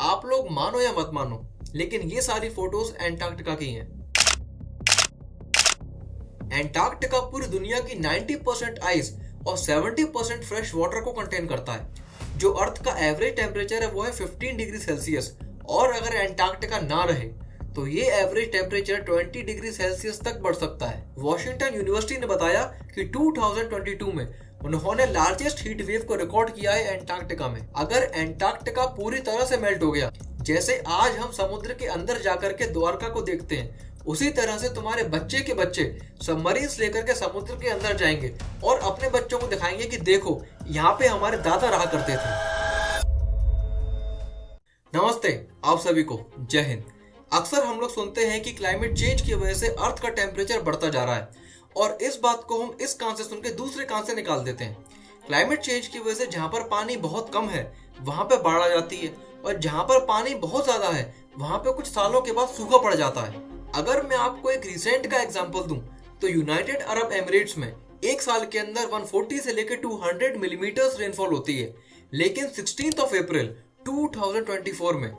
आप लोग मानो या मत मानो, लेकिन ये सारी फोटोज एंटार्क्टिका की हैं। एंटार्क्टिका पूरी दुनिया की 90% आइस और 70% फ्रेश वाटर को कंटेन करता है। जो अर्थ का एवरेज टेम्परेचर है वो है 15 डिग्री सेल्सियस, और अगर एंटार्क्टिका ना रहे तो ये एवरेज टेम्परेचर 20 डिग्री सेल्सियस तक बढ़ सकता है। वॉशिंगटन यूनिवर्सिटी ने बताया कि 2022 में उन्होंने लार्जेस्ट हीट वेव को रिकॉर्ड किया है एंटार्क्टिका में। अगर एंटार्क्टिका पूरी तरह से मेल्ट हो गया, जैसे आज हम समुद्र के अंदर जाकर के द्वारका को देखते हैं, उसी तरह से तुम्हारे बच्चे के बच्चे सबमरीन्स लेकर के समुद्र के अंदर जाएंगे और अपने बच्चों को दिखाएंगे कि देखो यहाँ पे हमारे दादा रहा करते थे। नमस्ते आप सभी को, जय हिंद। अक्सर हम लोग सुनते हैं कि क्लाइमेट चेंज की वजह से अर्थ का टेम्परेचर बढ़ता जा रहा है, और इस बात को हम इस कान से सुन के दूसरे कान से निकाल देते हैं। क्लाइमेट चेंज की वजह से जहाँ पर पानी बहुत कम है वहां पे बाढ़ आ जाती है, और जहाँ पर पानी बहुत ज्यादा है वहां पे कुछ सालों के बाद सूखा पड़ जाता है। अगर मैं आपको एक रिसेंट का एग्जांपल दूं तो यूनाइटेड अरब एमिरेट्स में एक साल के अंदर 140 से लेकर 200 मिलीमीटर रेनफॉल होती है, लेकिन 16 अप्रैल 2024 में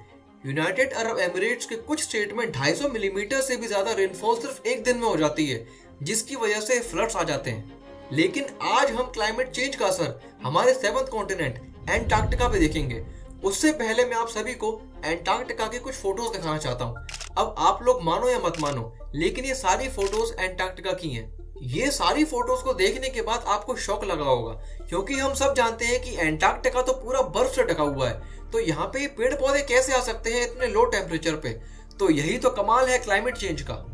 यूनाइटेड अरब एमिरेट्स के कुछ स्टेट में 250 मिलीमीटर से भी ज्यादा रेनफॉल सिर्फ एक दिन में हो जाती है, जिसकी वजह से फ्लड्स आ जाते हैं। लेकिन आज हम क्लाइमेट चेंज का असर हमारे 7th कॉन्टिनेंट एंटार्क्टिका पे देखेंगे। उससे पहले मैं आप सभी को एंटार्क्टिका की कुछ फोटोज दिखाना चाहता हूँ। अब आप लोग मानो या मत मानो, लेकिन ये सारी फोटोज एंटार्क्टिका की हैं। ये सारी फोटोज को देखने के बाद आपको शौक लगा होगा, क्योंकि हम सब जानते हैं कि एंटार्क्टिका तो पूरा बर्फ से ढका हुआ है, तो यहाँ पे पेड़ पौधे कैसे आ सकते हैं इतने लो टेम्परेचर पे। तो यही तो कमाल है क्लाइमेट चेंज का।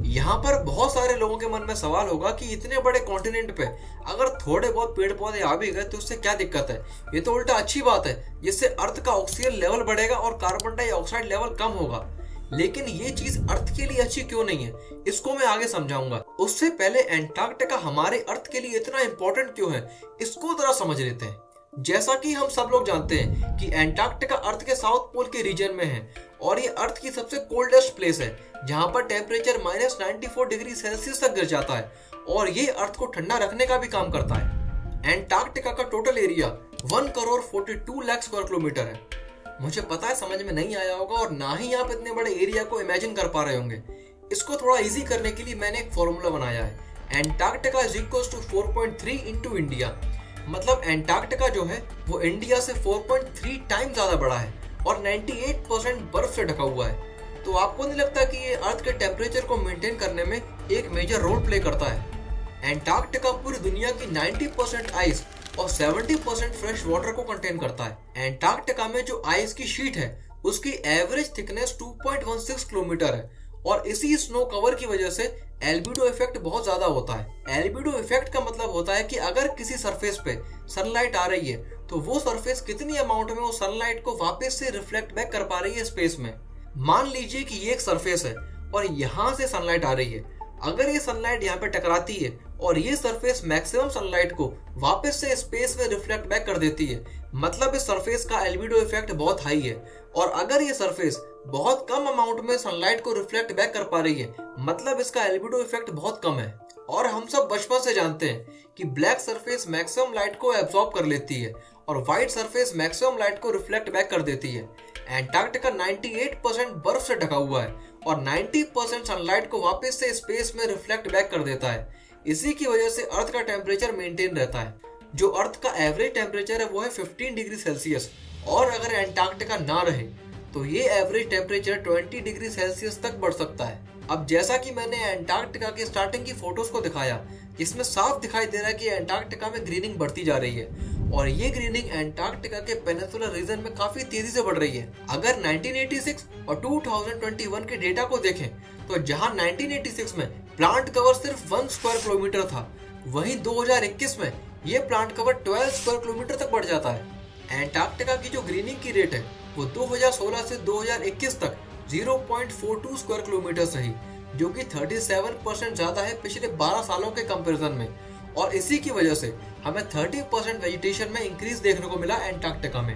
यहाँ पर बहुत सारे लोगों के मन में सवाल होगा कि इतने बड़े कॉन्टिनेंट पे अगर थोड़े बहुत पेड़ पौधे आ भी गए तो उससे क्या दिक्कत है। ये तो उल्टा अच्छी बात है, जिससे अर्थ का ऑक्सीजन लेवल बढ़ेगा और कार्बन डाइऑक्साइड लेवल कम होगा। लेकिन ये चीज अर्थ के लिए अच्छी क्यों नहीं है, इसको मैं आगे समझाऊंगा। उससे पहले एंटार्क्टिका हमारे अर्थ के लिए इतना इंपॉर्टेंट क्यों है, इसको जरा समझ लेते हैं। जैसा कि हम सब लोग जानते हैं कि एंटार्क्टिका अर्थ के साउथ पोल के रीजन में है, और ये अर्थ की सबसे कोल्डेस्ट प्लेस है, जहां पर टेम्परेचर -94 डिग्री सेल्सियस तक गिर जाता है, और ये अर्थ को ठंडा रखने का भी काम करता है। एंटार्क्टिका का टोटल एरिया 1,42,00,000 स्क्वायर किलोमीटर है। मुझे पता है समझ में नहीं आया होगा, और ना ही आप इतने बड़े एरिया को इमेजिन कर पा रहे होंगे। इसको थोड़ा इजी करने के लिए मैंने एक फॉर्मूला बनाया है। Antarctica is equal to 4.3 into India. मतलब एंटार्क्टिका जो है वो इंडिया से 4.3 टाइम ज्यादा बड़ा है, और 98% बर्फ से ढका हुआ है। तो आपको नहीं लगता कि ये अर्थ के टेम्परेचर को मेंटेन करने में एक मेजर रोल प्ले करता है। एंटार्क्टिका पूरी दुनिया की 90% आइस और 70% फ्रेश वाटर को कंटेन करता है। एंटार्क्टिका में जो आइस की शीट है उसकी एवरेज थिकनेस 2.16 किलोमीटर है, और इसी स्नो कवर की वजह से एल्बिडो इफेक्ट बहुत ज्यादा होता है। एल्बिडो इफेक्ट का मतलब होता है कि अगर किसी सरफेस पे सनलाइट आ रही है तो वो सरफेस कितनी अमाउंट में वो सनलाइट को वापस से रिफ्लेक्ट बैक कर पा रही है स्पेस में। मान लीजिए कि ये एक सरफेस है और यहाँ से सनलाइट आ रही है। अगर ये सनलाइट यहाँ पे टकराती है और ये सरफेस मैक्सिमम सनलाइट को वापस से स्पेस में रिफ्लेक्ट बैक कर देती है, मतलब इस सरफेस का एल्बिडो इफेक्ट बहुत हाई है। और अगर ये सरफेस बहुत कम अमाउंट में सनलाइट को रिफ्लेक्ट बैक कर पा रही है, मतलब इसका एल्बिडो इफेक्ट बहुत कम है। और हम सब बचपन से जानते हैं कि ब्लैक सरफेस मैक्सिमम लाइट को एब्जॉर्ब कर लेती है और व्हाइट सरफेस मैक्सिमम लाइट को रिफ्लेक्ट बैक कर देती है। एंटार्क्टिका 98% बर्फ से ढका हुआ है और 90% सनलाइट को वापस से स्पेस में रिफ्लेक्ट बैक कर देता है। इसी की वजह से अर्थ का टेम्परेचर मेंटेन रहता है। जो अर्थ का एवरेज टेम्परेचर है वो है 15 डिग्री सेल्सियस, और अगर एंटार्क्टिका ना रहे तो ये एवरेज टेम्परेचर 20 डिग्री सेल्सियस तक बढ़ सकता है। अब जैसा कि मैंने एंटार्क्टिका की स्टार्टिंग की फोटोज को दिखाया, जिसमें साफ दिखाई दे रहा है कि एंटार्क्टिका में ग्रीनिंग बढ़ती जा रही है, और ये ग्रीनिंग एंटार्क्टिका के पेनिनसुलर रीजन में काफी तेजी से बढ़ रही है। अगर 1986 और 2021 के डेटा को देखें तो जहां 1986 में प्लांट कवर सिर्फ 1 स्क्वायर किलोमीटर था, वहीं 2021 में ये प्लांट कवर 12 स्क्वायर किलोमीटर तक बढ़ जाता है। एंटार्क्टिका की जो ग्रीनिंग की रेट है वो 2016 से 2021 तक 0.42 स्क्वायर किलोमीटर रही, जो कि 37% ज्यादा है पिछले 12 सालों के कंपैरिजन में। और इसी की वजह से हमें 30% वेजिटेशन में इंक्रीज देखने को मिला एंटार्क्टिका में।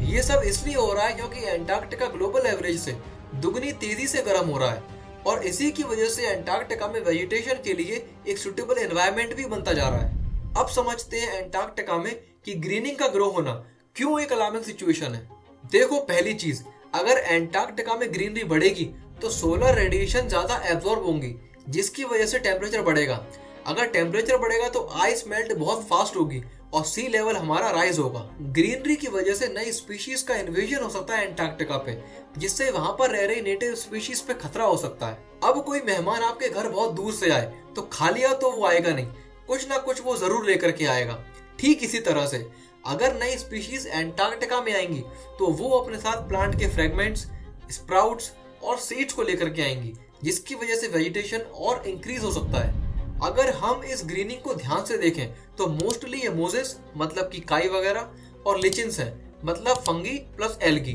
ये सब इसलिए हो रहा है क्योंकि एंटार्क्टिका ग्लोबल एवरेज से दुगनी तेजी से गर्म हो रहा है, और इसी की वजह से एंटार्क्टिका में वेजिटेशन के लिए एक सुटेबल एनवायरनमेंट भी बनता जा रहा है। अब समझते हैं एंटार्क्टिका में कि ग्रीनिंग का ग्रो होना क्यों एक अलार्मिंग सिचुएशन है। देखो, पहली चीज, अगर एंटार्क्टिका में ग्रीनरी बढ़ेगी तो सोलर रेडिएशन ज्यादा एब्जॉर्ब होंगी, जिसकी वजह से टेम्परेचर बढ़ेगा। अगर टेम्परेचर बढ़ेगा तो आइस मेल्ट बहुत फास्ट होगी और सी लेवल हमारा राइज होगा। ग्रीनरी की वजह से नई स्पीशीज का इन्वेजन हो सकता है एंटार्क्टिका पे, जिससे वहां पर रह रही नेटिव स्पीशीज पे खतरा हो सकता है। अब कोई मेहमान आपके घर बहुत दूर से आए तो खालिया तो वो आएगा नहीं, कुछ ना कुछ वो जरूर लेकर के आएगा। ठीक इसी तरह से अगर नई स्पीशीज एंटार्क्टिका में आएंगी तो वो अपने साथ प्लांट के फ्रेगमेंट्स, स्प्राउट्स और सीड्स को लेकर के आएंगी, जिसकी वजह से वेजिटेशन और इंक्रीज हो सकता है। अगर हम इस ग्रीनिंग को ध्यान से देखें तो मोस्टली ये मोजेस मतलब कि काई वगैरह और लिचिन्स हैं, मतलब fungi plus algae.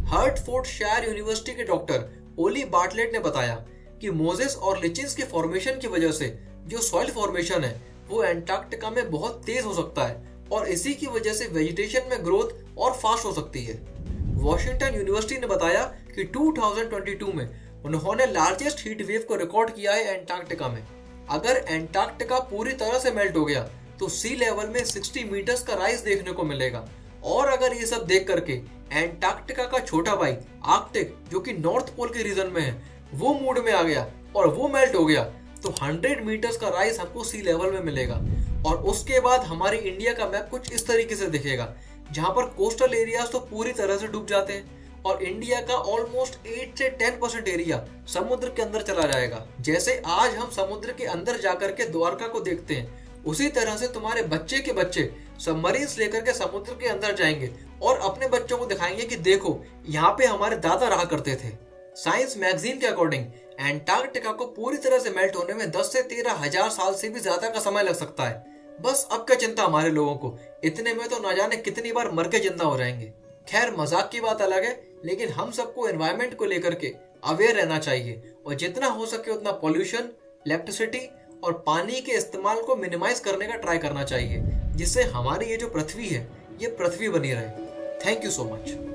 Hertfordshire university के डॉक्टर ओली बार्टलेट ने बताया कि मोजेस और लिचिन्स के फॉर्मेशन की वजह से जो सॉइल फॉर्मेशन है वो एंटार्क्टिका में बहुत तेज हो सकता है और इसी की वजह से वेजिटेशन में ग्रोथ और फास्ट हो सकती है। वॉशिंगटन यूनिवर्सिटी ने बताया कि 2022 में उन्होंने लार्जेस्ट हीट वेव को रिकॉर्ड किया है एंटार्क्टिका में। अगर एंटार्क्टिका पूरी तरह से मेल्ट हो गया तो सी लेवल में 60 मीटर्स का राइज देखने को मिलेगा। और अगर ये सब देख करके एंटार्क्टिका का छोटा भाई आर्कटिक, जो कि नॉर्थ पोल के रीजन में है, वो मूड में आ गया और वो मेल्ट हो गया तो 100 मीटर्स का राइज हमको सी लेवल में मिलेगा। और उसके बाद हमारी इंडिया का मैप कुछ इस तरीके से दिखेगा, जहां पर कोस्टल एरियाज तो पूरी तरह से डूब जाते हैं और इंडिया का ऑलमोस्ट 8 से 10% एरिया समुद्र के अंदर चला जाएगा। जैसे आज हम समुद्र के अंदर जाकर के द्वारका को देखते हैं, उसी तरह से तुम्हारे बच्चे के बच्चे सबमरीन्स लेकर के समुद्र के अंदर जाएंगे और अपने बच्चों को दिखाएंगे कि देखो यहाँ पे हमारे दादा रहा करते थे। साइंस मैगजीन के अकॉर्डिंग एंटार्क्टिका को पूरी तरह से मेल्ट होने में 10 से 13 हजार साल से भी ज्यादा का समय लग सकता है। बस अब क्या चिंता हमारे लोगों को, इतने में तो ना जाने कितनी बार मर के जिंदा हो जाएंगे। खैर मजाक की बात अलग है, लेकिन हम सबको एनवायरनमेंट को लेकर के अवेयर रहना चाहिए और जितना हो सके उतना पॉल्यूशन, इलेक्ट्रिसिटी और पानी के इस्तेमाल को मिनिमाइज करने का ट्राई करना चाहिए, जिससे हमारी ये जो पृथ्वी है ये पृथ्वी बनी रहे। Thank you so much.